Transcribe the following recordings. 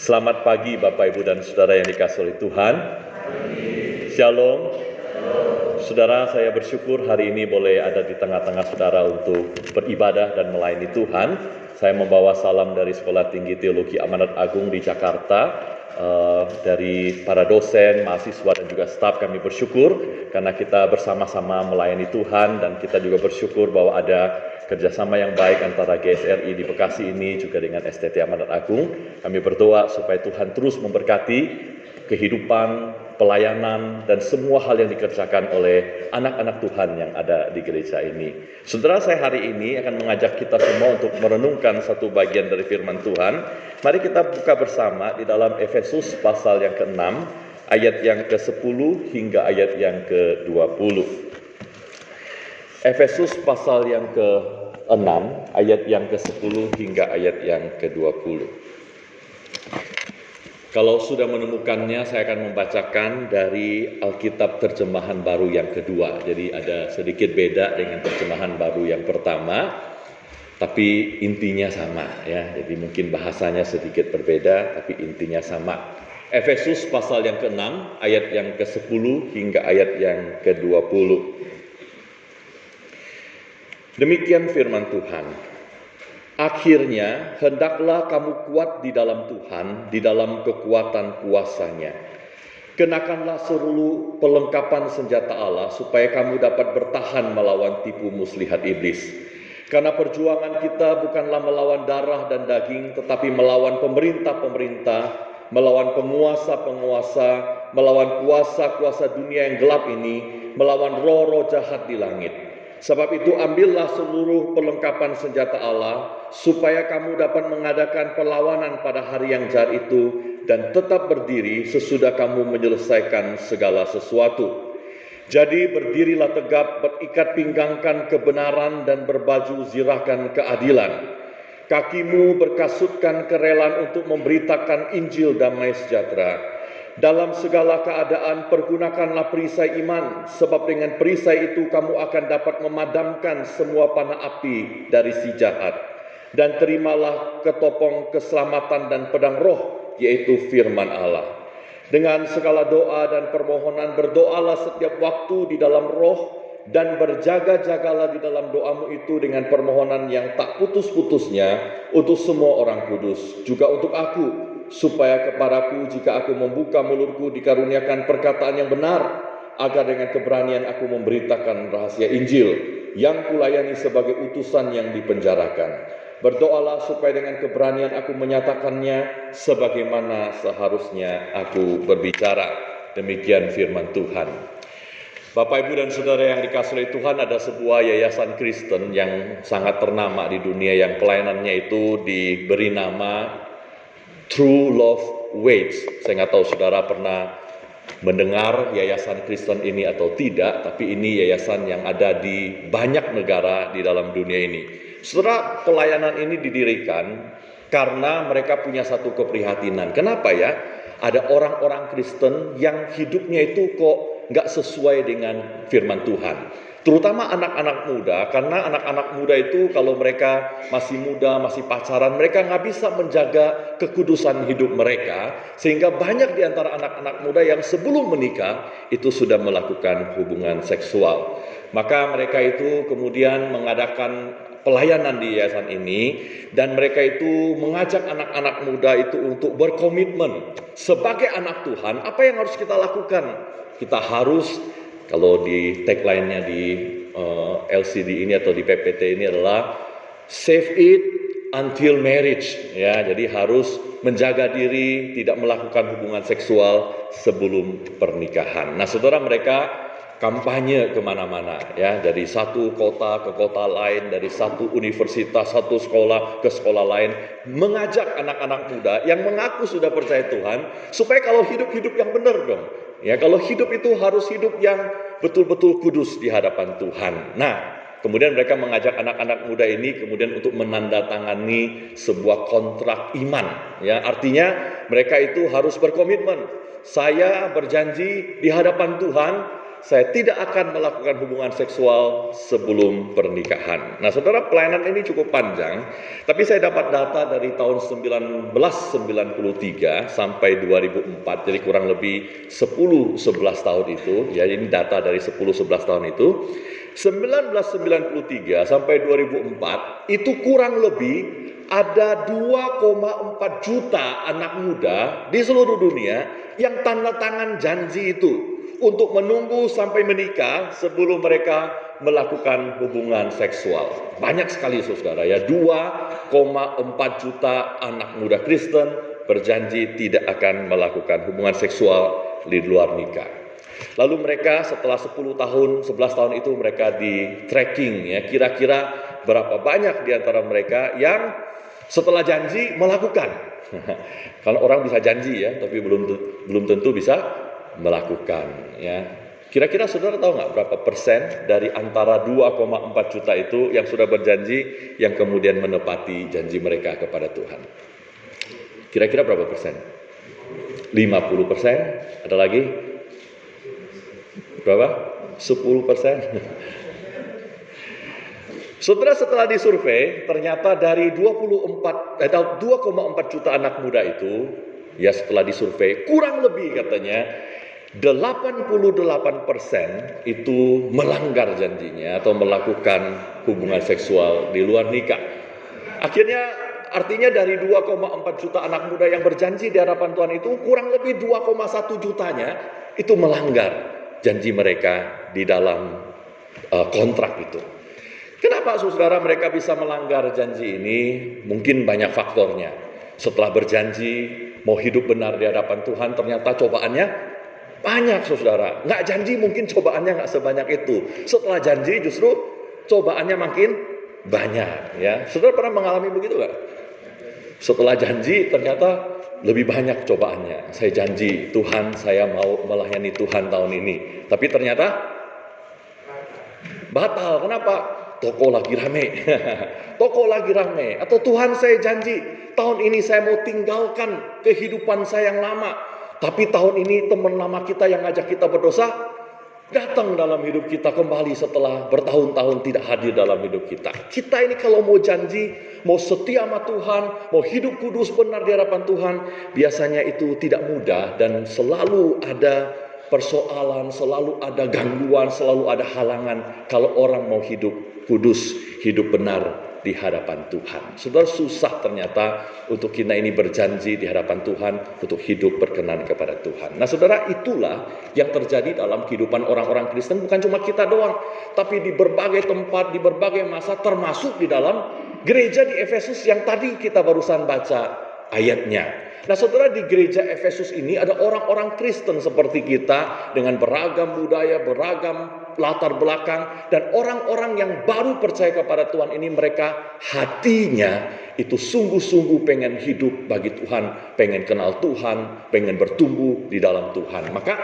Selamat pagi Bapak, Ibu, dan Saudara yang dikasihi oleh Tuhan. Shalom. Saudara, saya bersyukur hari ini boleh ada di tengah-tengah saudara untuk beribadah dan melayani Tuhan. Saya membawa salam dari Sekolah Tinggi Teologi Amanat Agung di Jakarta. Dari para dosen, mahasiswa, dan juga staf, kami bersyukur karena kita bersama-sama melayani Tuhan, dan kita juga bersyukur bahwa ada kerjasama yang baik antara GSRI di Bekasi ini juga dengan STT Amanat Agung. Kami berdoa supaya Tuhan terus memberkati kehidupan, pelayanan, dan semua hal yang dikerjakan oleh anak-anak Tuhan yang ada di gereja ini. Saudara, saya hari ini akan mengajak kita semua untuk merenungkan satu bagian dari firman Tuhan. Mari kita buka bersama di dalam Efesus pasal yang ke-6, ayat yang ke-10 hingga ayat yang ke-20. Efesus pasal yang ke-6, ayat yang ke-10 hingga ayat yang ke-20. Kalau sudah menemukannya, saya akan membacakan dari Alkitab terjemahan baru yang kedua. Jadi ada sedikit beda dengan terjemahan baru yang pertama, tapi intinya sama ya. Jadi mungkin bahasanya sedikit berbeda, tapi intinya sama. Efesus pasal yang ke-6, ayat yang ke-10 hingga ayat yang ke-20. Demikian firman Tuhan. Akhirnya, hendaklah kamu kuat di dalam Tuhan, di dalam kekuatan kuasa-Nya. Kenakanlah seluruh perlengkapan senjata Allah, supaya kamu dapat bertahan melawan tipu muslihat iblis. Karena perjuangan kita bukanlah melawan darah dan daging, tetapi melawan pemerintah-pemerintah, melawan penguasa-penguasa, melawan kuasa-kuasa dunia yang gelap ini, melawan roh-roh jahat di langit. Sebab itu ambillah seluruh perlengkapan senjata Allah, supaya kamu dapat mengadakan perlawanan pada hari yang jahat itu, dan tetap berdiri sesudah kamu menyelesaikan segala sesuatu. Jadi berdirilah tegap, berikat pinggangkan kebenaran, dan berbaju zirahkan keadilan. Kakimu berkasutkan kerelaan untuk memberitakan Injil damai sejahtera. Dalam segala keadaan pergunakanlah perisai iman, sebab dengan perisai itu kamu akan dapat memadamkan semua panah api dari si jahat. Dan terimalah ketopong keselamatan dan pedang roh, yaitu firman Allah. Dengan segala doa dan permohonan berdoalah setiap waktu di dalam roh, dan berjaga-jagalah di dalam doamu itu dengan permohonan yang tak putus-putusnya untuk semua orang kudus, juga untuk aku, supaya kepadaku jika aku membuka mulutku dikaruniakan perkataan yang benar, agar dengan keberanian aku memberitakan rahasia Injil yang kulayani sebagai utusan yang dipenjarakan. Berdoalah supaya dengan keberanian aku menyatakannya sebagaimana seharusnya aku berbicara. Demikian firman Tuhan. Bapak, Ibu, dan Saudara yang dikasihi oleh Tuhan, ada sebuah yayasan Kristen yang sangat ternama di dunia yang pelayanannya itu diberi nama True Love Waits. Saya nggak tahu saudara pernah mendengar yayasan Kristen ini atau tidak, tapi ini yayasan yang ada di banyak negara di dalam dunia ini. Saudara, pelayanan ini didirikan karena mereka punya satu keprihatinan. Kenapa ya? Ada orang-orang Kristen yang hidupnya itu kok nggak sesuai dengan firman Tuhan. Terutama anak-anak muda, karena anak-anak muda itu kalau mereka masih muda, masih pacaran, mereka nggak bisa menjaga kekudusan hidup mereka, sehingga banyak di antara anak-anak muda yang sebelum menikah itu sudah melakukan hubungan seksual. Maka mereka itu kemudian mengadakan pelayanan di yayasan ini, dan mereka itu mengajak anak-anak muda itu untuk berkomitmen sebagai anak Tuhan. Apa yang harus kita lakukan? Kita harus, kalau di tagline-nya di LCD ini atau di PPT ini adalah save it until marriage, ya. Jadi harus menjaga diri, tidak melakukan hubungan seksual sebelum pernikahan. Nah, saudara, mereka kampanye kemana-mana, ya, dari satu kota ke kota lain, dari satu universitas, satu sekolah ke sekolah lain, mengajak anak-anak muda yang mengaku sudah percaya Tuhan, supaya kalau hidup yang benar dong. Ya, kalau hidup itu harus hidup yang betul-betul kudus di hadapan Tuhan. Nah, kemudian mereka mengajak anak-anak muda ini kemudian untuk menandatangani sebuah kontrak iman. Ya, artinya mereka itu harus berkomitmen. Saya berjanji di hadapan Tuhan, saya tidak akan melakukan hubungan seksual sebelum pernikahan. Nah, saudara, pelayanan ini cukup panjang, tapi saya dapat data dari tahun 1993 sampai 2004, jadi kurang lebih 10-11 tahun itu, ya ini data dari 10-11 tahun itu. 1993 sampai 2004 itu kurang lebih ada 2,4 juta anak muda di seluruh dunia yang tanda tangan janji itu untuk menunggu sampai menikah sebelum mereka melakukan hubungan seksual. Banyak sekali saudara ya, 2,4 juta anak muda Kristen berjanji tidak akan melakukan hubungan seksual di luar nikah. Lalu mereka setelah 10 tahun, 11 tahun itu mereka di tracking ya, kira-kira berapa banyak di antara mereka yang setelah janji melakukan. Kalau orang bisa janji ya, tapi belum tentu bisa melakukan ya. Kira-kira saudara tahu nggak berapa persen dari antara 2,4 juta itu yang sudah berjanji yang kemudian menepati janji mereka kepada Tuhan? Kira-kira berapa persen? 50%? Ada lagi? Berapa? 10%? Saudara, setelah disurvei, ternyata dari 2,4 juta anak muda itu, ya setelah disurvei, kurang lebih katanya 88% itu melanggar janjinya atau melakukan hubungan seksual di luar nikah. Akhirnya artinya dari 2,4 juta anak muda yang berjanji di hadapan Tuhan itu, kurang lebih 2,1 jutanya itu melanggar janji mereka di dalam kontrak itu. Kenapa saudara mereka bisa melanggar janji ini? Mungkin banyak faktornya. Setelah berjanji mau hidup benar di hadapan Tuhan, ternyata cobaannya banyak saudara. Nggak janji mungkin cobaannya nggak sebanyak itu. Setelah janji justru cobaannya makin banyak ya. Saudara pernah mengalami begitu nggak? Setelah janji ternyata lebih banyak cobaannya. Saya janji Tuhan, saya mau melayani Tuhan tahun ini, tapi ternyata batal. Kenapa? Toko lagi rame. Toko lagi rame. Atau Tuhan, saya janji tahun ini saya mau tinggalkan kehidupan saya yang lama, tapi tahun ini teman lama kita yang ngajak kita berdosa datang dalam hidup kita kembali setelah bertahun-tahun tidak hadir dalam hidup kita. Kita ini kalau mau janji, mau setia sama Tuhan, mau hidup kudus benar di hadapan Tuhan, biasanya itu tidak mudah dan selalu ada persoalan, selalu ada gangguan, selalu ada halangan kalau orang mau hidup kudus, hidup benar di hadapan Tuhan. Saudara, susah ternyata untuk kita ini berjanji di hadapan Tuhan untuk hidup berkenan kepada Tuhan. Nah saudara, itulah yang terjadi dalam kehidupan orang-orang Kristen, bukan cuma kita doang, tapi di berbagai tempat, di berbagai masa, termasuk di dalam gereja di Efesus yang tadi kita barusan baca ayatnya. Nah saudara, di gereja Efesus ini ada orang-orang Kristen seperti kita dengan beragam budaya, beragam latar belakang, dan orang-orang yang baru percaya kepada Tuhan ini, mereka hatinya itu sungguh-sungguh pengen hidup bagi Tuhan, pengen kenal Tuhan, pengen bertumbuh di dalam Tuhan. Maka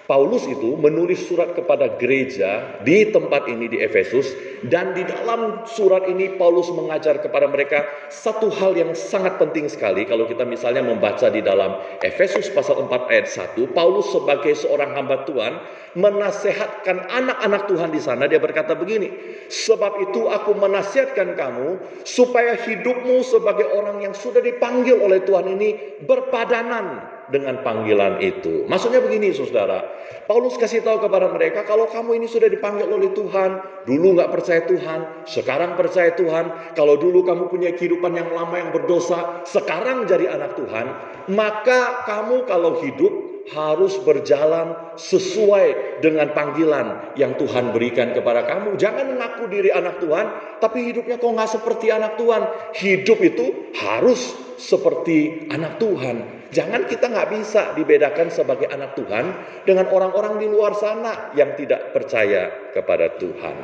Paulus itu menulis surat kepada gereja di tempat ini di Efesus, dan di dalam surat ini Paulus mengajar kepada mereka satu hal yang sangat penting sekali. Kalau kita misalnya membaca di dalam Efesus pasal 4 ayat 1, Paulus sebagai seorang hamba Tuhan menasihatkan anak-anak Tuhan di sana. Dia berkata begini, sebab itu aku menasihatkan kamu supaya hidupmu sebagai orang yang sudah dipanggil oleh Tuhan ini berpadanan dengan panggilan itu. Maksudnya begini saudara, Paulus kasih tahu kepada mereka, kalau kamu ini sudah dipanggil oleh Tuhan, dulu gak percaya Tuhan, sekarang percaya Tuhan, kalau dulu kamu punya kehidupan yang lama yang berdosa, sekarang jadi anak Tuhan, maka kamu kalau hidup harus berjalan sesuai dengan panggilan yang Tuhan berikan kepada kamu. Jangan mengaku diri anak Tuhan, tapi hidupnya kok gak seperti anak Tuhan. Hidup itu harus seperti anak Tuhan. Jangan kita nggak bisa dibedakan sebagai anak Tuhan dengan orang-orang di luar sana yang tidak percaya kepada Tuhan.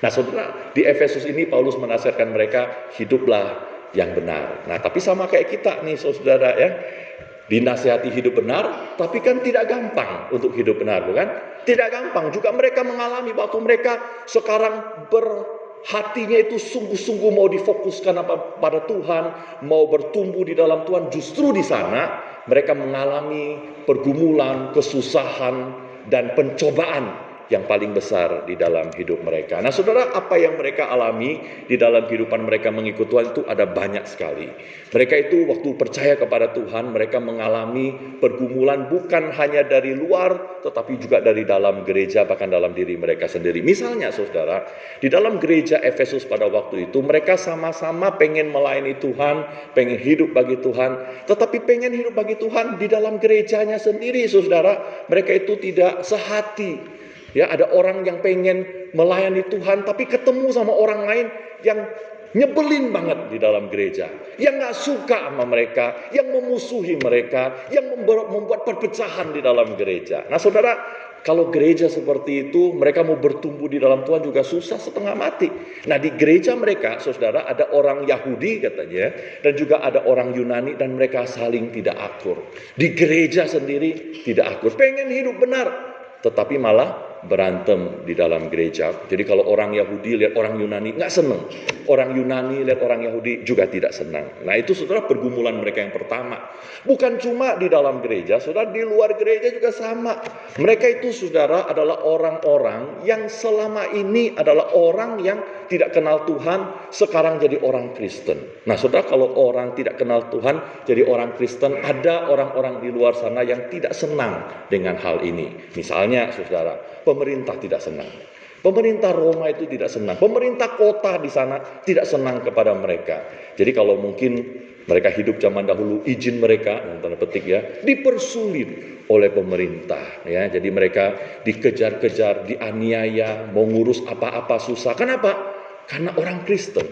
Nah saudara, di Efesus ini Paulus menasihatkan mereka, hiduplah yang benar. Nah tapi sama kayak kita nih saudara ya, dinasihati hidup benar, tapi kan tidak gampang untuk hidup benar, bukan? Tidak gampang. Juga mereka mengalami waktu mereka sekarang hatinya itu sungguh-sungguh mau difokuskan pada Tuhan, mau bertumbuh di dalam Tuhan. Justru di sana mereka mengalami pergumulan, kesusahan, dan pencobaan yang paling besar di dalam hidup mereka. Nah saudara, apa yang mereka alami di dalam kehidupan mereka mengikut Tuhan itu ada banyak sekali. Mereka itu waktu percaya kepada Tuhan, mereka mengalami pergumulan bukan hanya dari luar, tetapi juga dari dalam gereja, bahkan dalam diri mereka sendiri. Misalnya saudara, di dalam gereja Efesus pada waktu itu, mereka sama-sama pengen melayani Tuhan, pengen hidup bagi Tuhan, tetapi pengen hidup bagi Tuhan di dalam gerejanya sendiri saudara, mereka itu tidak sehati. Ya, ada orang yang pengen melayani Tuhan tapi ketemu sama orang lain yang nyebelin banget di dalam gereja, yang gak suka sama mereka, yang memusuhi mereka, yang membuat perpecahan di dalam gereja. Nah saudara, kalau gereja seperti itu, mereka mau bertumbuh di dalam Tuhan juga susah setengah mati. Nah di gereja mereka, saudara, ada orang Yahudi katanya, dan juga ada orang Yunani, dan mereka saling tidak akur. Di gereja sendiri tidak akur, pengen hidup benar, tetapi malah berantem di dalam gereja. Jadi kalau orang Yahudi lihat orang Yunani nggak senang, orang Yunani lihat orang Yahudi juga tidak senang. Nah itu saudara pergumulan mereka yang pertama. Bukan cuma di dalam gereja, saudara, di luar gereja juga sama. Mereka itu saudara adalah orang-orang yang selama ini adalah orang yang tidak kenal Tuhan, sekarang jadi orang Kristen. Nah saudara, kalau orang tidak kenal Tuhan jadi orang Kristen, ada orang-orang di luar sana yang tidak senang dengan hal ini. Misalnya saudara, pemerintah tidak senang. Pemerintah Roma itu tidak senang. Pemerintah kota di sana tidak senang kepada mereka. Jadi kalau mungkin mereka hidup zaman dahulu, izin mereka, tanda petik ya, dipersulit oleh pemerintah. Ya, jadi mereka dikejar-kejar, dianiaya, mau ngurus apa-apa susah. Kenapa? Karena orang Kristen.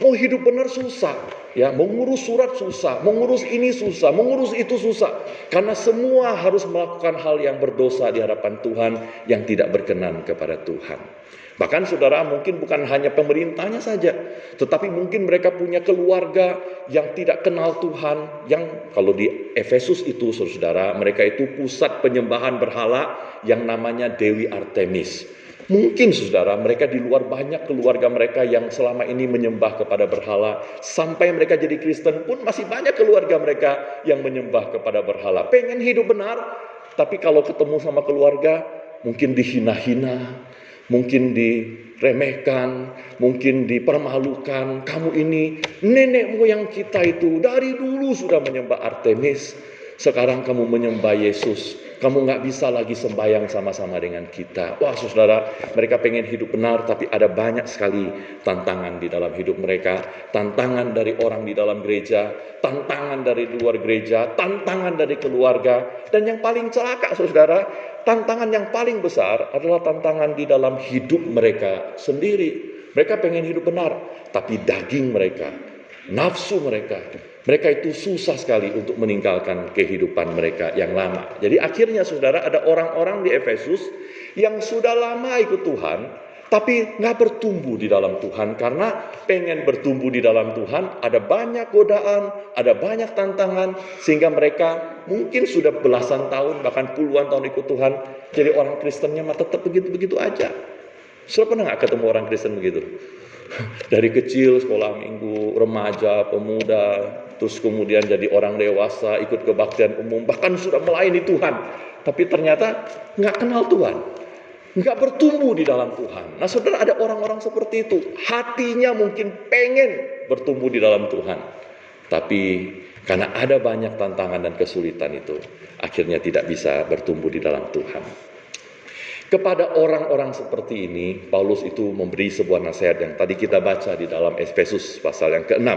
Mau hidup benar susah, ya, mau ngurus surat susah, mau ngurus ini susah, mau ngurus itu susah. Karena semua harus melakukan hal yang berdosa di hadapan Tuhan, yang tidak berkenan kepada Tuhan. Bahkan saudara, mungkin bukan hanya pemerintahnya saja, tetapi mungkin mereka punya keluarga yang tidak kenal Tuhan, yang kalau di Efesus itu saudara, mereka itu pusat penyembahan berhala yang namanya Dewi Artemis. Mungkin saudara, mereka di luar banyak keluarga mereka yang selama ini menyembah kepada berhala. Sampai mereka jadi Kristen pun masih banyak keluarga mereka yang menyembah kepada berhala. Pengen hidup benar, tapi kalau ketemu sama keluarga, mungkin dihina-hina, mungkin diremehkan, mungkin dipermalukan. Kamu ini, nenek moyang kita itu dari dulu sudah menyembah Artemis. Sekarang kamu menyembah Yesus. Kamu gak bisa lagi sembahyang sama-sama dengan kita. Wah saudara, mereka pengen hidup benar, tapi ada banyak sekali tantangan di dalam hidup mereka. Tantangan dari orang di dalam gereja, tantangan dari luar gereja, tantangan dari keluarga. Dan yang paling celaka saudara, tantangan yang paling besar adalah tantangan di dalam hidup mereka sendiri. Mereka pengen hidup benar, tapi daging mereka, nafsu mereka itu susah sekali untuk meninggalkan kehidupan mereka yang lama. Jadi akhirnya saudara, ada orang-orang di Efesus yang sudah lama ikut Tuhan, tapi nggak bertumbuh di dalam Tuhan. Karena pengen bertumbuh di dalam Tuhan, ada banyak godaan, ada banyak tantangan, sehingga mereka mungkin sudah belasan tahun, bahkan puluhan tahun ikut Tuhan, jadi orang Kristennya mah tetap begitu-begitu aja. Sudah pernah nggak ketemu orang Kristen begitu? Dari kecil sekolah minggu, remaja, pemuda, terus kemudian jadi orang dewasa, ikut kebaktian umum, bahkan sudah melayani Tuhan, tapi ternyata nggak kenal Tuhan, nggak bertumbuh di dalam Tuhan. Nah saudara, ada orang-orang seperti itu, hatinya mungkin pengen bertumbuh di dalam Tuhan, tapi karena ada banyak tantangan dan kesulitan itu, akhirnya tidak bisa bertumbuh di dalam Tuhan. Kepada orang-orang seperti ini, Paulus itu memberi sebuah nasihat yang tadi kita baca di dalam Efesus pasal yang ke-6.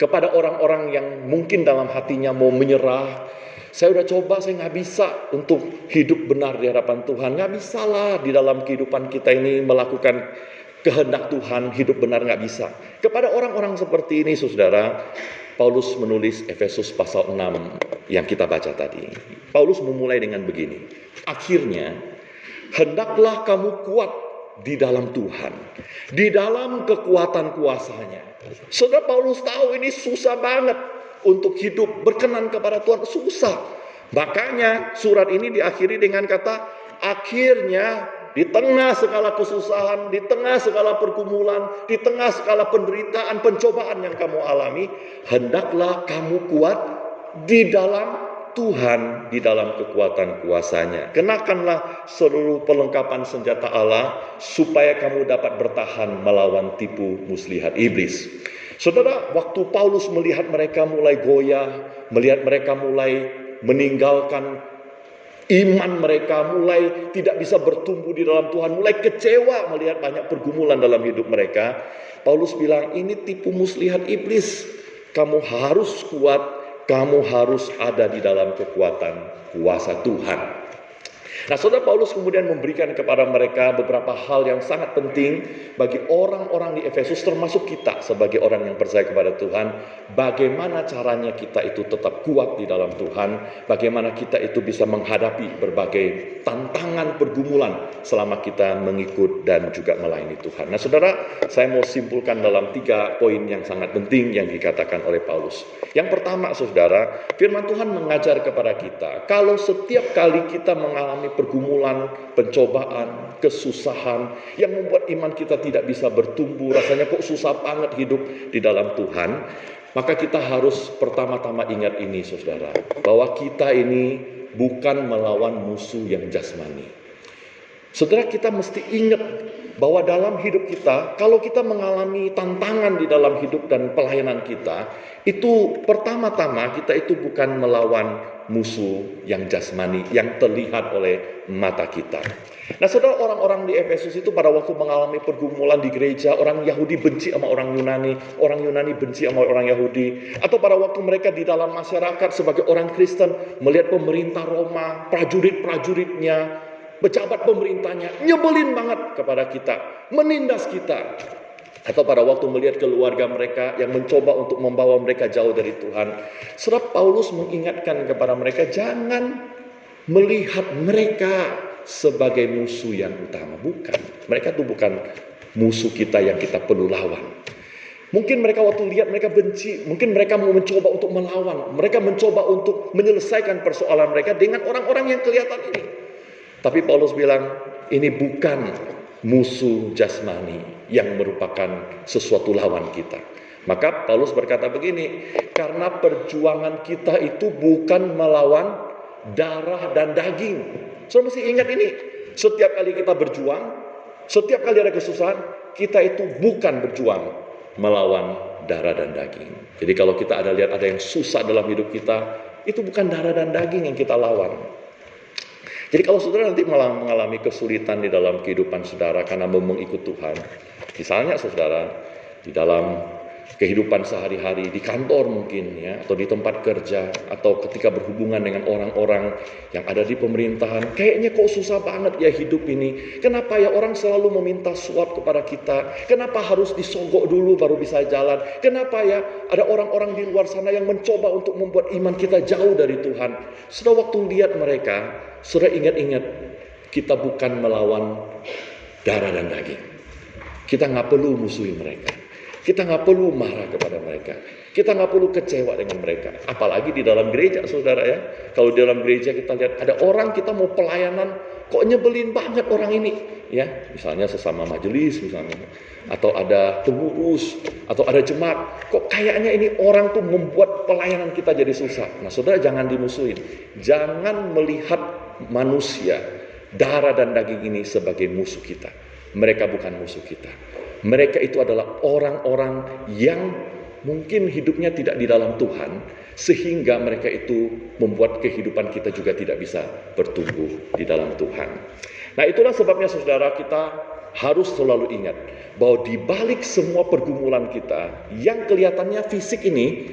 Kepada orang-orang yang mungkin dalam hatinya mau menyerah, saya udah coba, saya nggak bisa untuk hidup benar di hadapan Tuhan. Nggak bisa lah di dalam kehidupan kita ini melakukan kehendak Tuhan, hidup benar nggak bisa. Kepada orang-orang seperti ini, saudara, Paulus menulis Efesus pasal 6 yang kita baca tadi. Paulus memulai dengan begini. Akhirnya, hendaklah kamu kuat di dalam Tuhan, di dalam kekuatan kuasa-Nya. Saudara, Paulus tahu ini susah banget untuk hidup berkenan kepada Tuhan, susah. Makanya surat ini diakhiri dengan kata, akhirnya di tengah segala kesusahan, di tengah segala pergumulan, di tengah segala penderitaan, pencobaan yang kamu alami, hendaklah kamu kuat di dalam Tuhan di dalam kekuatan kuasa-Nya. Kenakanlah seluruh perlengkapan senjata Allah supaya kamu dapat bertahan melawan tipu muslihat iblis. Saudara, waktu Paulus melihat mereka mulai goyah, melihat mereka mulai meninggalkan iman mereka, mulai tidak bisa bertumbuh di dalam Tuhan, mulai kecewa melihat banyak pergumulan dalam hidup mereka, Paulus bilang, ini tipu muslihat iblis. Kamu harus kuat, kamu harus ada di dalam kekuatan kuasa Tuhan. Nah, saudara, Paulus kemudian memberikan kepada mereka beberapa hal yang sangat penting bagi orang-orang di Efesus, termasuk kita sebagai orang yang percaya kepada Tuhan. Bagaimana caranya kita itu tetap kuat di dalam Tuhan, bagaimana kita itu bisa menghadapi berbagai tantangan pergumulan selama kita mengikut dan juga melayani Tuhan. Nah, saudara, saya mau simpulkan dalam 3 poin yang sangat penting yang dikatakan oleh Paulus. Yang pertama, saudara, firman Tuhan mengajar kepada kita, kalau setiap kali kita mengalami pergumulan, pencobaan, kesusahan yang membuat iman kita tidak bisa bertumbuh, rasanya kok susah banget hidup di dalam Tuhan, maka kita harus pertama-tama ingat ini, saudara, bahwa kita ini bukan melawan musuh yang jasmani. Saudara, kita mesti ingat bahwa dalam hidup kita, kalau kita mengalami tantangan di dalam hidup dan pelayanan kita, itu pertama-tama kita itu bukan melawan musuh yang jasmani, yang terlihat oleh mata kita. Nah, saudara, orang-orang di Efesus itu pada waktu mengalami pergumulan di gereja, orang Yahudi benci sama orang Yunani benci sama orang Yahudi, atau pada waktu mereka di dalam masyarakat sebagai orang Kristen melihat pemerintah Roma, prajurit-prajuritnya, pejabat pemerintahnya nyebelin banget kepada kita, menindas kita. Atau pada waktu melihat keluarga mereka yang mencoba untuk membawa mereka jauh dari Tuhan. Saudara, Paulus mengingatkan kepada mereka, jangan melihat mereka sebagai musuh yang utama. Bukan. Mereka itu bukan musuh kita yang kita perlu lawan. Mungkin mereka waktu lihat mereka benci, mungkin mereka mau mencoba untuk melawan. Mereka mencoba untuk menyelesaikan persoalan mereka dengan orang-orang yang kelihatan ini. Tapi Paulus bilang, ini bukan musuh jasmani yang merupakan sesuatu lawan kita. Maka Paulus berkata begini, karena perjuangan kita itu bukan melawan darah dan daging. So mesti ingat ini, setiap kali kita berjuang, setiap kali ada kesusahan, kita itu bukan berjuang melawan darah dan daging. Jadi kalau kita lihat ada yang susah dalam hidup kita, itu bukan darah dan daging yang kita lawan. Jadi kalau saudara nanti mengalami kesulitan di dalam kehidupan saudara karena mau mengikut Tuhan, misalnya saudara di dalam kehidupan sehari-hari, di kantor mungkin ya, atau di tempat kerja, atau ketika berhubungan dengan orang-orang yang ada di pemerintahan, kayaknya kok susah banget ya hidup ini. Kenapa ya orang selalu meminta suap kepada kita? Kenapa harus disogok dulu baru bisa jalan? Kenapa ya ada orang-orang di luar sana yang mencoba untuk membuat iman kita jauh dari Tuhan? Sudah waktu lihat mereka, sudah ingat-ingat, kita bukan melawan darah dan daging. Kita nggak perlu musuhi mereka. Kita nggak perlu marah kepada mereka. Kita nggak perlu kecewa dengan mereka. Apalagi di dalam gereja, saudara ya. Kalau di dalam gereja kita lihat ada orang, kita mau pelayanan, kok nyebelin banget orang ini. Ya, misalnya sesama majelis misalnya. Atau ada pengurus, atau ada jemaat. Kok kayaknya ini orang tuh membuat pelayanan kita jadi susah. Nah, saudara jangan dimusuhin. Jangan melihat manusia, darah dan daging ini sebagai musuh kita. Mereka bukan musuh kita. Mereka itu adalah orang-orang yang mungkin hidupnya tidak di dalam Tuhan, sehingga mereka itu membuat kehidupan kita juga tidak bisa bertumbuh di dalam Tuhan. Nah, itulah sebabnya saudara, kita harus selalu ingat bahwa di balik semua pergumulan kita yang kelihatannya fisik ini,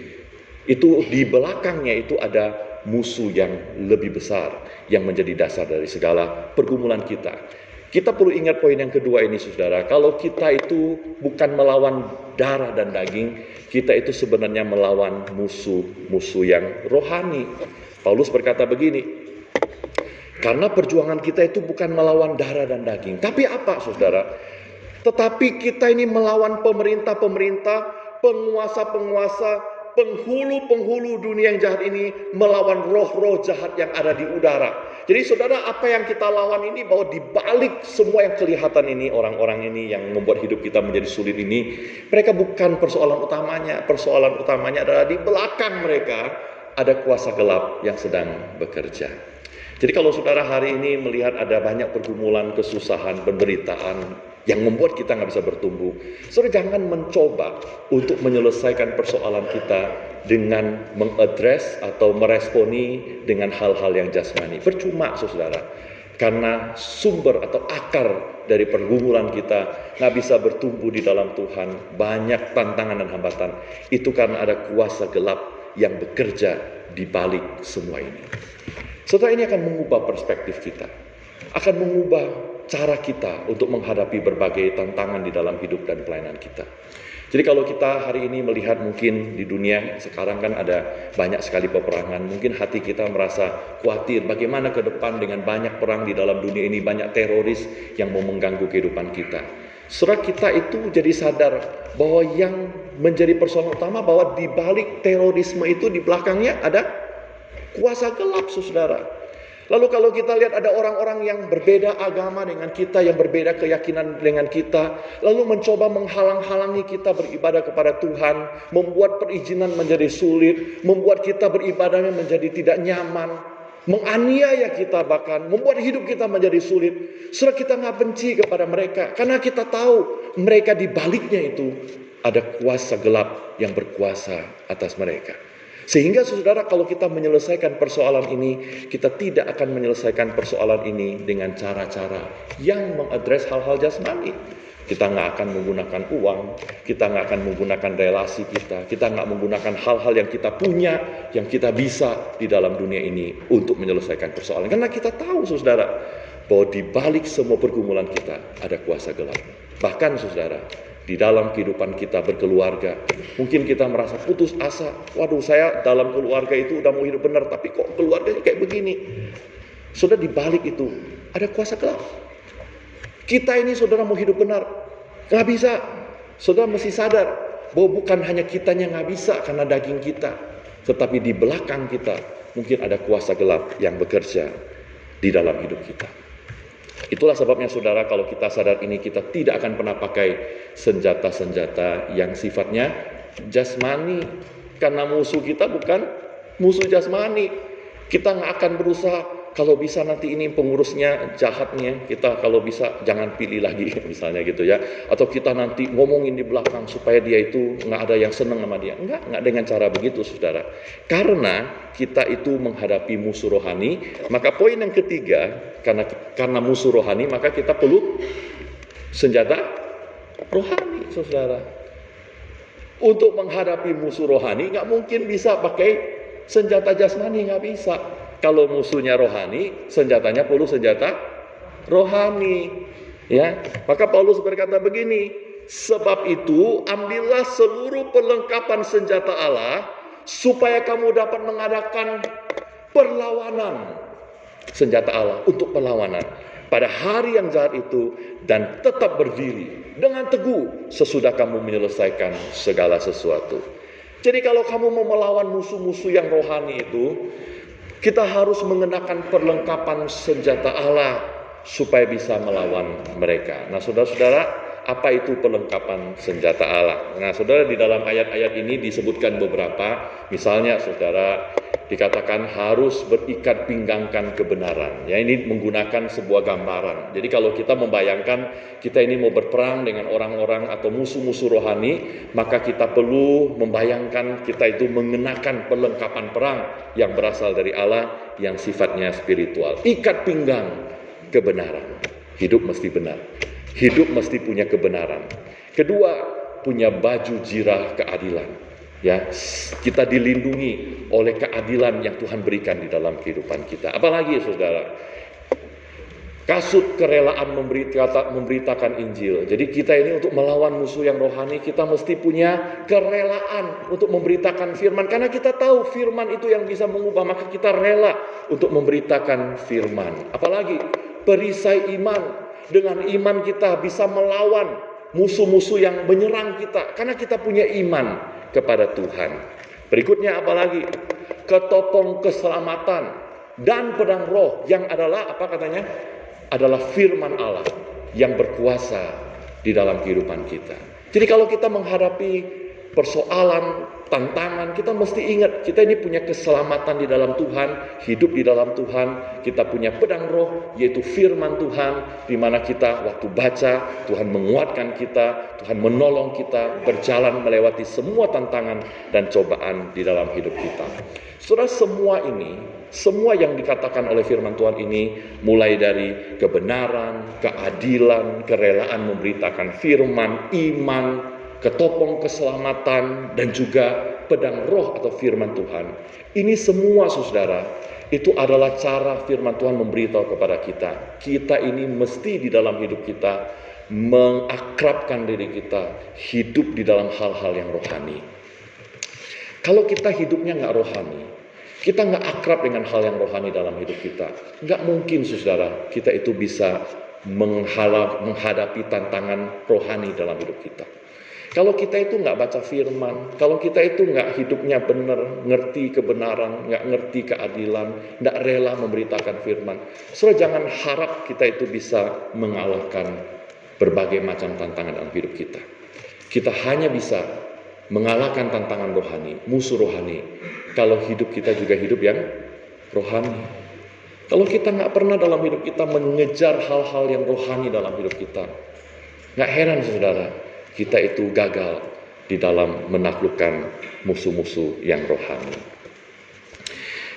itu di belakangnya itu ada musuh yang lebih besar yang menjadi dasar dari segala pergumulan kita. Kita perlu ingat poin yang kedua ini, saudara. Kalau kita itu bukan melawan darah dan daging, kita itu sebenarnya melawan musuh yang rohani. Paulus berkata begini, karena perjuangan kita itu bukan melawan darah dan daging. Tapi apa, saudara? Tetapi kita ini melawan pemerintah-pemerintah, penguasa-penguasa, penghulu-penghulu dunia yang jahat ini, melawan roh-roh jahat yang ada di udara. Jadi saudara, apa yang kita lawan ini, bahwa di balik semua yang kelihatan ini, orang-orang ini yang membuat hidup kita menjadi sulit ini, mereka bukan persoalan utamanya. Persoalan utamanya adalah di belakang mereka ada kuasa gelap yang sedang bekerja. Jadi kalau saudara hari ini melihat ada banyak pergumulan, kesusahan, penderitaan yang membuat kita nggak bisa bertumbuh, saudara jangan mencoba untuk menyelesaikan persoalan kita dengan mengadres atau meresponi dengan hal-hal yang jasmani. Percuma saudara, karena sumber atau akar dari pergumulan kita nggak bisa bertumbuh di dalam Tuhan, banyak tantangan dan hambatan, itu karena ada kuasa gelap yang bekerja di balik semua ini. Saudara, ini akan mengubah perspektif kita, akan mengubah cara kita untuk menghadapi berbagai tantangan di dalam hidup dan pelayanan kita. Jadi kalau kita hari ini melihat mungkin di dunia sekarang kan ada banyak sekali peperangan, mungkin hati kita merasa khawatir bagaimana ke depan dengan banyak perang di dalam dunia ini, banyak teroris yang mau mengganggu kehidupan kita. Saudara, kita itu jadi sadar bahwa yang menjadi persoalan utama bahwa di balik terorisme itu di belakangnya ada kuasa gelap, saudara. Lalu kalau kita lihat ada orang-orang yang berbeda agama dengan kita, yang berbeda keyakinan dengan kita, lalu mencoba menghalang-halangi kita beribadah kepada Tuhan, membuat perizinan menjadi sulit, membuat kita beribadahnya menjadi tidak nyaman, menganiaya kita bahkan, membuat hidup kita menjadi sulit. Saudara, kita nggak benci kepada mereka, karena kita tahu mereka di baliknya itu ada kuasa gelap yang berkuasa atas mereka. Sehingga saudara, kalau kita menyelesaikan persoalan ini, kita tidak akan menyelesaikan persoalan ini dengan cara-cara yang mengadres hal-hal jasmani. Kita nggak akan menggunakan uang, kita nggak akan menggunakan relasi kita nggak menggunakan hal-hal yang kita punya, yang kita bisa di dalam dunia ini untuk menyelesaikan persoalan. Karena kita tahu saudara, bahwa di balik semua pergumulan kita ada kuasa gelap. Bahkan saudara, di dalam kehidupan kita berkeluarga, mungkin kita merasa putus asa. Waduh, saya dalam keluarga itu udah mau hidup benar, tapi kok keluarganya kayak begini. Saudara, di balik itu ada kuasa gelap. Kita ini saudara mau hidup benar, nggak bisa. Saudara mesti sadar bahwa bukan hanya kitanya nggak bisa karena daging kita, tetapi di belakang kita mungkin ada kuasa gelap yang bekerja di dalam hidup kita. Itulah sebabnya saudara, kalau kita sadar ini, kita tidak akan pernah pakai senjata-senjata yang sifatnya jasmani. Karena musuh kita bukan musuh jasmani. Kita nggak akan berusaha, kalau bisa nanti ini pengurusnya jahatnya, kita kalau bisa jangan pilih lagi misalnya gitu ya. Atau kita nanti ngomongin di belakang supaya dia itu nggak ada yang senang sama dia. Nggak dengan cara begitu saudara. Karena kita itu menghadapi musuh rohani, maka poin yang ketiga, karena musuh rohani, maka kita perlu senjata rohani, saudara. Untuk menghadapi musuh rohani, nggak mungkin bisa pakai senjata jasmani, nggak bisa. Kalau musuhnya rohani, senjatanya perlu senjata rohani. Ya, maka Paulus berkata begini, sebab itu ambillah seluruh perlengkapan senjata Allah, supaya kamu dapat mengadakan perlawanan. Senjata Allah untuk perlawanan pada hari yang jahat itu, dan tetap berdiri dengan teguh sesudah kamu menyelesaikan segala sesuatu. Jadi kalau kamu mau melawan musuh-musuh yang rohani itu, kita harus mengenakan perlengkapan senjata Allah supaya bisa melawan mereka. Nah saudara-saudara, apa itu perlengkapan senjata Allah? Nah saudara, di dalam ayat-ayat ini disebutkan beberapa. Misalnya saudara, dikatakan harus berikat pinggangkan kebenaran. Ya, ini menggunakan sebuah gambaran. Jadi kalau kita membayangkan kita ini mau berperang dengan orang-orang atau musuh-musuh rohani, maka kita perlu membayangkan kita itu mengenakan perlengkapan perang yang berasal dari Allah yang sifatnya spiritual. Ikat pinggang kebenaran. Hidup mesti benar. Hidup mesti punya kebenaran. Kedua, punya baju jirah keadilan. Ya, kita dilindungi oleh keadilan yang Tuhan berikan di dalam kehidupan kita. Apalagi saudara, kasut kerelaan memberitakan Injil. Jadi kita ini untuk melawan musuh yang rohani, kita mesti punya kerelaan untuk memberitakan firman. Karena kita tahu firman itu yang bisa mengubah, maka kita rela untuk memberitakan firman. Apalagi perisai iman. Dengan iman kita bisa melawan musuh-musuh yang menyerang kita. Karena kita punya iman kepada Tuhan. Berikutnya apalagi? Ketopong keselamatan dan pedang roh, yang adalah apa katanya? Adalah firman Allah yang berkuasa di dalam kehidupan kita. Jadi kalau kita menghadapi persoalan tantangan, kita mesti ingat kita ini punya keselamatan di dalam Tuhan, hidup di dalam Tuhan. Kita punya pedang roh, yaitu firman Tuhan, di mana kita waktu baca, Tuhan menguatkan kita, Tuhan menolong kita berjalan melewati semua tantangan dan cobaan di dalam hidup kita. Saudara, semua yang dikatakan oleh firman Tuhan ini, mulai dari kebenaran, keadilan, kerelaan memberitakan firman, iman, ketopong keselamatan, dan juga pedang roh atau firman Tuhan. Ini semua, saudara, itu adalah cara firman Tuhan memberitahu kepada kita. Kita ini mesti di dalam hidup kita mengakrabkan diri kita, hidup di dalam hal-hal yang rohani. Kalau kita hidupnya nggak rohani, kita nggak akrab dengan hal yang rohani dalam hidup kita, nggak mungkin, saudara, kita itu bisa menghadapi tantangan rohani dalam hidup kita. Kalau kita itu nggak baca firman, kalau kita itu nggak hidupnya benar, ngerti kebenaran, nggak ngerti keadilan, nggak rela memberitakan firman, saudara, jangan harap kita itu bisa mengalahkan berbagai macam tantangan dalam hidup kita. Kita hanya bisa mengalahkan tantangan rohani, musuh rohani, kalau hidup kita juga hidup yang rohani. Kalau kita nggak pernah dalam hidup kita mengejar hal-hal yang rohani dalam hidup kita, nggak heran, saudara, kita itu gagal di dalam menaklukkan musuh-musuh yang rohani.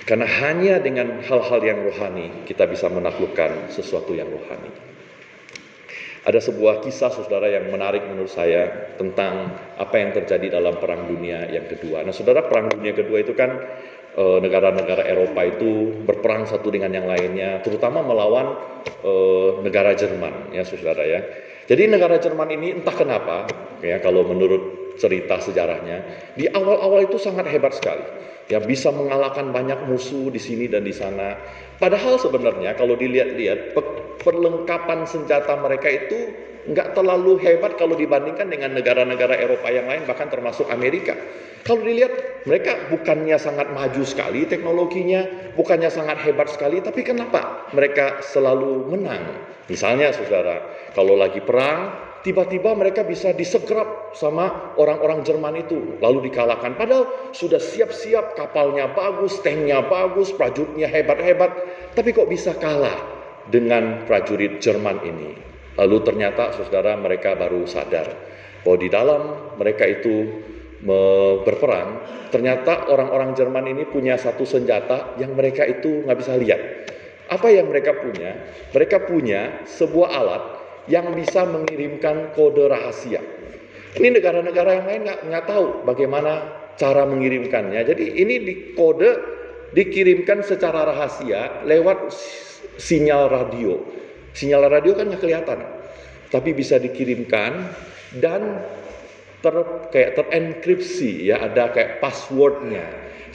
Karena hanya dengan hal-hal yang rohani kita bisa menaklukkan sesuatu yang rohani. Ada sebuah kisah, saudara, yang menarik menurut saya tentang apa yang terjadi dalam Perang Dunia yang kedua. Nah, saudara, Perang Dunia kedua itu kan negara-negara Eropa itu berperang satu dengan yang lainnya, terutama melawan negara Jerman, ya saudara ya. Jadi negara Jerman ini entah kenapa, ya kalau menurut cerita sejarahnya, di awal-awal itu sangat hebat sekali, ya bisa mengalahkan banyak musuh di sini dan di sana. Padahal sebenarnya kalau dilihat-lihat perlengkapan senjata mereka itu nggak terlalu hebat kalau dibandingkan dengan negara-negara Eropa yang lain, bahkan termasuk Amerika. Kalau dilihat, mereka bukannya sangat maju sekali teknologinya, bukannya sangat hebat sekali, tapi kenapa mereka selalu menang? Misalnya, saudara, kalau lagi perang, tiba-tiba mereka bisa disegrap sama orang-orang Jerman itu, lalu dikalahkan. Padahal sudah siap-siap, kapalnya bagus, tanknya bagus, prajuritnya hebat-hebat, tapi kok bisa kalah dengan prajurit Jerman ini? Lalu ternyata, saudara, mereka baru sadar bahwa di dalam mereka itu berperang, ternyata orang-orang Jerman ini punya satu senjata yang mereka itu nggak bisa lihat. Apa yang mereka punya? Mereka punya sebuah alat yang bisa mengirimkan kode rahasia. Ini negara-negara yang lain nggak tahu bagaimana cara mengirimkannya. Jadi ini dikirimkan secara rahasia lewat sinyal radio. Sinyal radio kan nggak kelihatan, tapi bisa dikirimkan dan terenkripsi, ya, ada kayak passwordnya.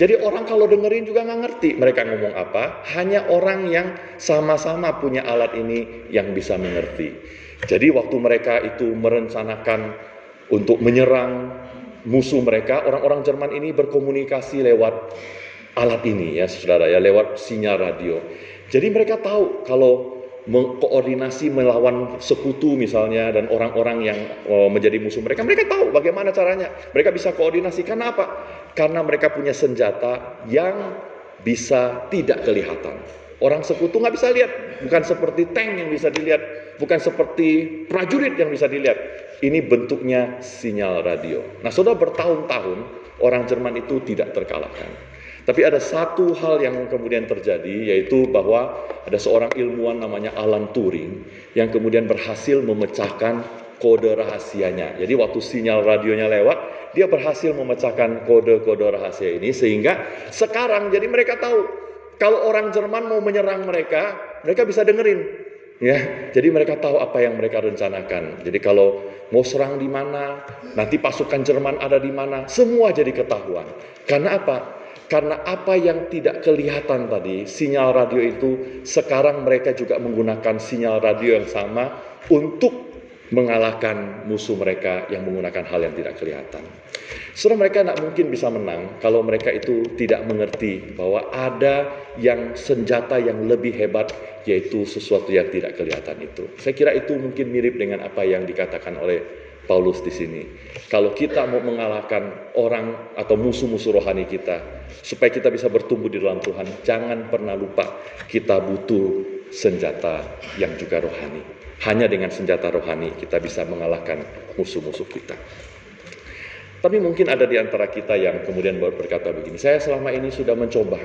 Jadi orang kalau dengerin juga nggak ngerti mereka ngomong apa, hanya orang yang sama-sama punya alat ini yang bisa mengerti. Jadi waktu mereka itu merencanakan untuk menyerang musuh mereka, orang-orang Jerman ini berkomunikasi lewat alat ini, ya saudara, ya, lewat sinyal radio. Jadi mereka tahu kalau mengkoordinasi melawan sekutu misalnya dan orang-orang yang menjadi musuh mereka, mereka tahu bagaimana caranya. Mereka bisa koordinasi. Karena apa? Karena mereka punya senjata yang bisa tidak kelihatan. Orang sekutu nggak bisa lihat, bukan seperti tank yang bisa dilihat, bukan seperti prajurit yang bisa dilihat. Ini bentuknya sinyal radio. Nah, saudara, bertahun-tahun orang Jerman itu tidak terkalahkan. Tapi ada satu hal yang kemudian terjadi, yaitu bahwa ada seorang ilmuwan namanya Alan Turing yang kemudian berhasil memecahkan kode rahasianya. Jadi waktu sinyal radionya lewat, dia berhasil memecahkan kode-kode rahasia ini, sehingga sekarang jadi mereka tahu kalau orang Jerman mau menyerang mereka, mereka bisa dengerin. Ya, jadi mereka tahu apa yang mereka rencanakan. Jadi kalau mau serang di mana, nanti pasukan Jerman ada di mana, semua jadi ketahuan. Karena apa? Karena apa yang tidak kelihatan tadi, sinyal radio itu, sekarang mereka juga menggunakan sinyal radio yang sama untuk mengalahkan musuh mereka yang menggunakan hal yang tidak kelihatan. Saudara, mereka tidak mungkin bisa menang kalau mereka itu tidak mengerti bahwa ada yang senjata yang lebih hebat, yaitu sesuatu yang tidak kelihatan itu. Saya kira itu mungkin mirip dengan apa yang dikatakan oleh Paulus di sini. Kalau kita mau mengalahkan orang atau musuh-musuh rohani kita, supaya kita bisa bertumbuh di dalam Tuhan, jangan pernah lupa kita butuh senjata yang juga rohani. Hanya dengan senjata rohani kita bisa mengalahkan musuh-musuh kita. Tapi mungkin ada di antara kita yang kemudian berkata begini, saya selama ini sudah mencoba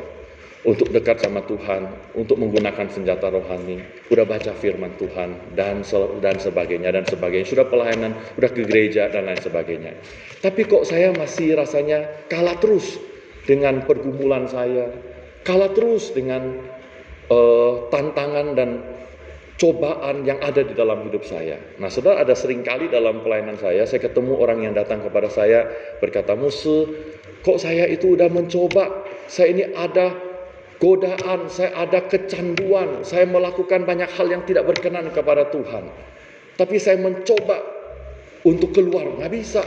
untuk dekat sama Tuhan, untuk menggunakan senjata rohani, udah baca firman Tuhan, dan sebagainya, sudah pelayanan, udah ke gereja, dan lain sebagainya. Tapi kok saya masih rasanya kalah terus dengan pergumulan saya, kalah terus dengan tantangan dan cobaan yang ada di dalam hidup saya. Nah, saudara, ada seringkali dalam pelayanan saya ketemu orang yang datang kepada saya, berkata, "Musuh, kok saya itu udah mencoba, saya ini ada godaan, saya ada kecanduan, saya melakukan banyak hal yang tidak berkenan kepada Tuhan. Tapi saya mencoba untuk keluar, nggak bisa."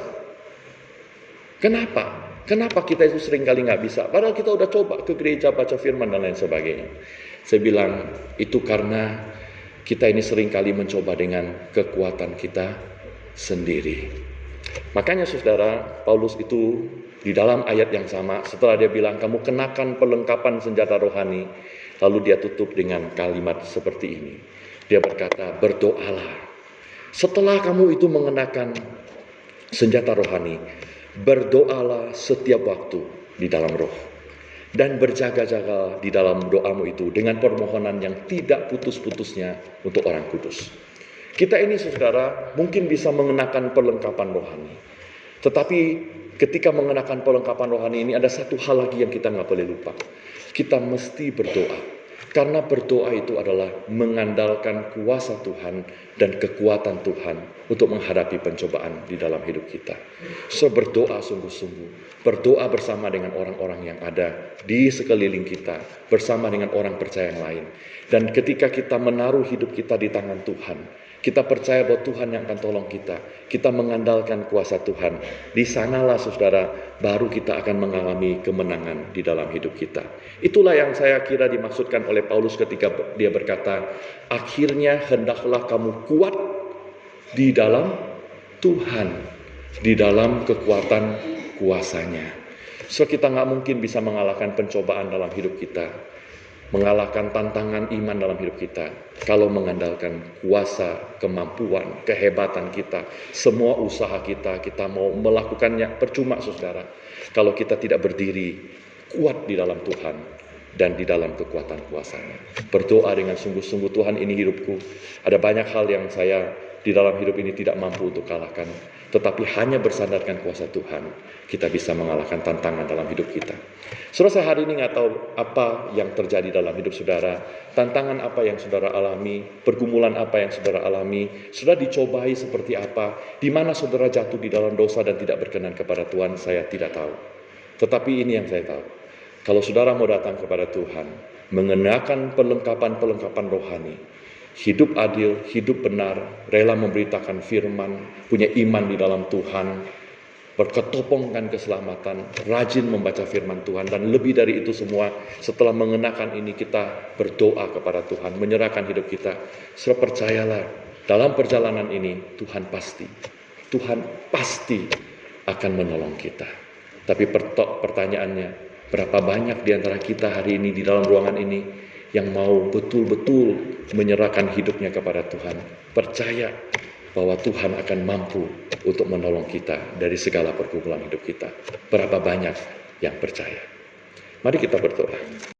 Kenapa? Kenapa kita itu seringkali nggak bisa? Padahal kita udah coba ke gereja, baca firman, dan lain sebagainya. Saya bilang, itu karena kita ini seringkali mencoba dengan kekuatan kita sendiri. Makanya saudara, Paulus itu di dalam ayat yang sama, setelah dia bilang kamu kenakan perlengkapan senjata rohani, lalu dia tutup dengan kalimat seperti ini. Dia berkata, berdoalah. Setelah kamu itu mengenakan senjata rohani, berdoalah setiap waktu di dalam roh. Dan berjaga-jaga di dalam doamu itu dengan permohonan yang tidak putus-putusnya untuk orang kudus. Kita ini saudara mungkin bisa mengenakan perlengkapan rohani. Tetapi ketika mengenakan perlengkapan rohani ini ada satu hal lagi yang kita nggak boleh lupa. Kita mesti berdoa. Karena berdoa itu adalah mengandalkan kuasa Tuhan dan kekuatan Tuhan untuk menghadapi pencobaan di dalam hidup kita. So berdoa sungguh-sungguh. Berdoa bersama dengan orang-orang yang ada di sekeliling kita. Bersama dengan orang percaya yang lain. Dan ketika kita menaruh hidup kita di tangan Tuhan, kita percaya bahwa Tuhan yang akan tolong kita. Kita mengandalkan kuasa Tuhan. Di sanalah saudara, baru kita akan mengalami kemenangan di dalam hidup kita. Itulah yang saya kira dimaksudkan oleh Paulus ketika dia berkata, akhirnya hendaklah kamu kuat di dalam Tuhan. Di dalam kekuatan kuasanya. So kita nggak mungkin bisa mengalahkan pencobaan dalam hidup kita. Mengalahkan tantangan iman dalam hidup kita kalau mengandalkan kuasa, kemampuan, kehebatan kita, semua usaha kita mau melakukannya percuma saudara kalau kita tidak berdiri kuat di dalam Tuhan dan di dalam kekuatan kuasanya. Berdoa dengan sungguh-sungguh, Tuhan ini hidupku, ada banyak hal yang saya di dalam hidup ini tidak mampu untuk kalahkan, tetapi hanya bersandarkan kuasa Tuhan kita bisa mengalahkan tantangan dalam hidup kita. Saudara, saya hari ini nggak tahu apa yang terjadi dalam hidup saudara, tantangan apa yang saudara alami, pergumulan apa yang saudara alami, saudara dicobai seperti apa, di mana saudara jatuh di dalam dosa dan tidak berkenan kepada Tuhan, saya tidak tahu. Tetapi ini yang saya tahu, kalau saudara mau datang kepada Tuhan, mengenakan perlengkapan-perlengkapan rohani, hidup adil, hidup benar, rela memberitakan firman, punya iman di dalam Tuhan, berketopongkan keselamatan, rajin membaca firman Tuhan, dan lebih dari itu semua, setelah mengenakan ini kita berdoa kepada Tuhan, menyerahkan hidup kita. Saudara percayalah, dalam perjalanan ini Tuhan pasti akan menolong kita. Tapi pertanyaannya, berapa banyak di antara kita hari ini di dalam ruangan ini yang mau betul-betul menyerahkan hidupnya kepada Tuhan, percaya bahwa Tuhan akan mampu untuk menolong kita dari segala pergumulan hidup kita. Berapa banyak yang percaya? Mari kita berdoa.